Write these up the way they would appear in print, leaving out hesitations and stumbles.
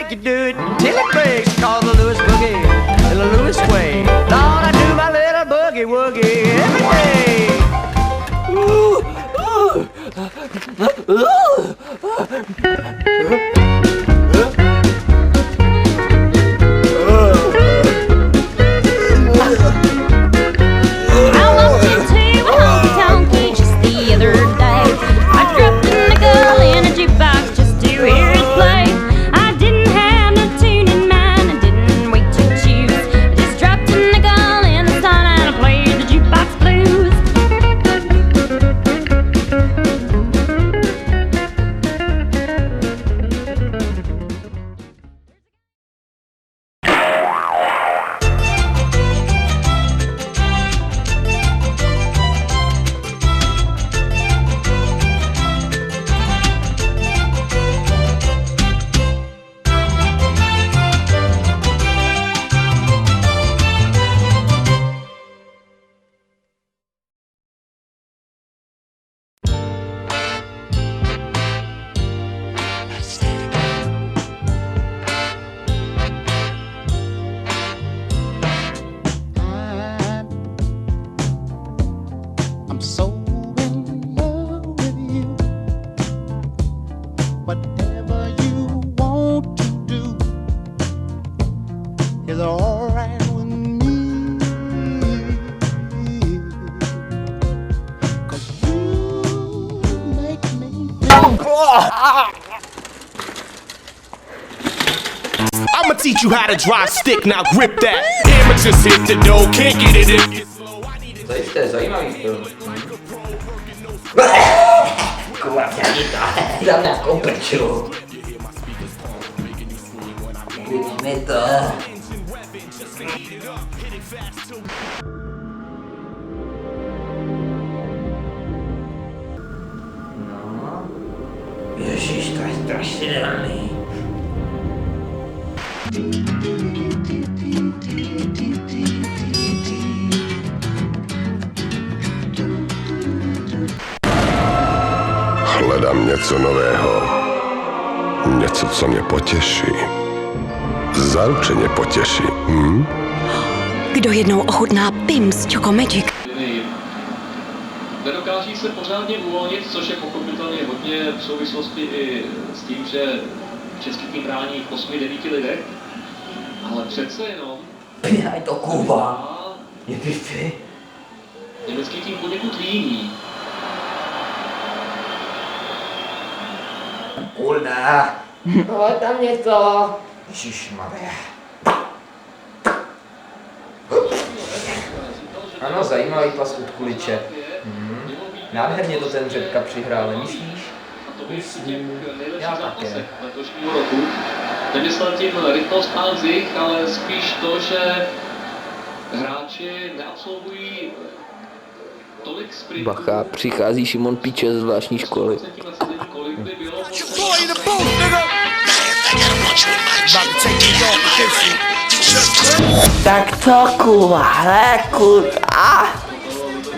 make you do it till it breaks. Call the Lewis boogie in the Lewis way. Lord, I do my little boogie woogie every day. Ooh, ooh, I'm so in love with you. Whatever you want to do is alright with me. 'Cause you make me feel. I'ma teach you how to drive stick, now grip that. Hammer just hit the dough, can't get it in. Zajisté, zajímavý film. Kurva, dám nějakou peču. Vidíme to. No. Ježiš, to je strašidelný. Hledám něco nového. Něco, co mě potěší. Zaručeně potěší. Kdo jednou ochutná Pimm's Choco Magic? Nedokáží se pořádně uvolnit, což je pochopitelně hodně v souvislosti i s tím, že český tým brání v 8-9 lidech, ale přece jenom... Je to Kuba. Je ty. Německý tým poněkud líní. Kulda. No, tam něco. Ježišmarja. Ano, zajímavý pas od Kuliče. Nádherně to ten Řepka přihrál, nemyslíš? Myslím, já také. Letošního roku. Nemyslel tím rychlost a zich, ale spíš to, že hráči neabsolvují tolik sprintů. Bacha, přichází Šimon Píče ze zvláštní školy. Tak to kurva.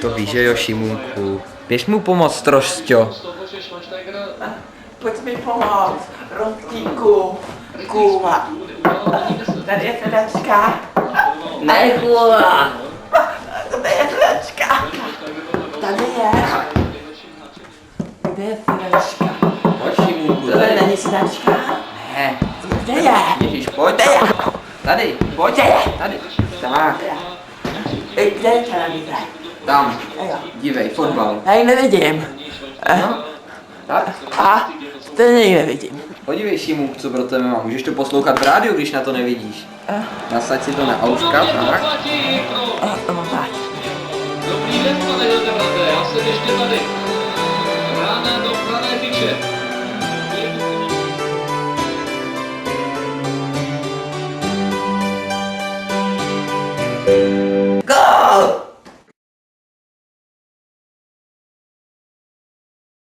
To víš, že jo, Šimunku. Běž mu pomoct, trošťo. Pojď mi pomoct, Rostníku, kurva. Tady je sedačka. Ne, kurva. Tady je sedačka. Tady je. Kde je sedačka? Pojď, Šimunku, Tady není sedačka. Ne. Kde je? Ježíš, pojď. Tady, pojď. Tady. Tak. Kde je televize? Tam. Dívej, fotbal. Já ji nevidím. No. Tak. A stejně ji nevidím. Podívej, Šimuk, co pro tebe mám. Můžeš to poslouchat v rádiu, když na to nevidíš. Nasaď si to na auška, tak. To mám tak. Dobrý den, pane Hildebrande, já jsem ještě tady.